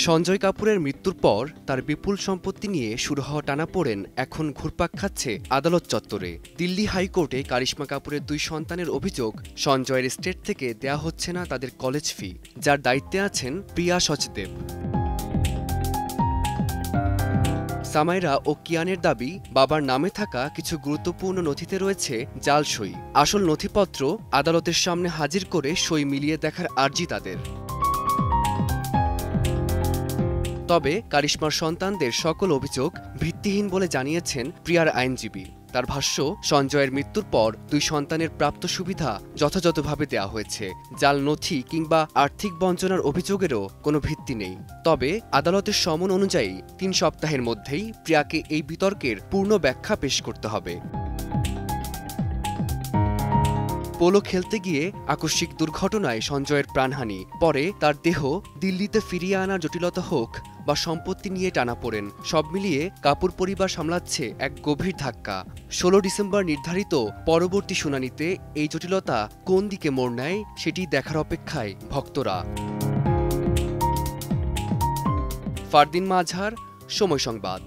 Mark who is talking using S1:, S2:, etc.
S1: সঞ্জয় কাপুরের মৃত্যুর পর তার বিপুল সম্পত্তি নিয়ে শুরু হওয়া টানাপোড়েন এখন ঘুরপাক খাচ্ছে আদালত চত্বরে। দিল্লি হাইকোর্টে কারিশমা কাপুরের 2 সন্তানের অভিযোগ, সঞ্জয়ের স্টেট থেকে দেয়া হচ্ছে না তাদের কলেজ ফি, যার দায়িত্বে আছেন প্রিয়া সচদেব। সামাইরা ও কিয়ানের দাবি, বাবার নামে থাকা কিছু গুরুত্বপূর্ণ নথিতে রয়েছে জাল সই। আসল নথিপত্র আদালতের সামনে হাজির করে সই মিলিয়ে দেখার আর্জি তাদের। তবে কারিশমার সন্তানদের সকল অভিযোগ ভিত্তিহীন বলে জানিয়েছেন প্রিয়ার আইনজীবী। তার ভাষ্য, সঞ্জয়ের মৃত্যুর পর 2 সন্তানের প্রাপ্ত সুবিধা যথাযথভাবে দেওয়া হয়েছে। জাল নথি কিংবা আর্থিক বঞ্চনার অভিযোগেরও কোনো ভিত্তি নেই। তবে আদালতের সমন অনুযায়ী 3 সপ্তাহের মধ্যেই প্রিয়াকে এই বিতর্কের পূর্ণ ব্যাখ্যা পেশ করতে হবে। পোলো খেলতে গিয়ে আকস্মিক দুর্ঘটনায় সঞ্জয়ের প্রাণহানি, পরে তার দেহ দিল্লিতে ফিরিয়ে আনার জটিলতা হোক বা সম্পত্তি নিয়ে টানাপোড়েন, সব মিলিয়ে কাপুর পরিবার সামলাচ্ছে এক গভীর ধাক্কা। 16 ডিসেম্বর নির্ধারিত পরবর্তী শুনানিতে এই জটিলতা কোন দিকে মোড় নেয় সেটি দেখার অপেক্ষায় ভক্তরা। ফারদিন মাজহার, সময় সংবাদ।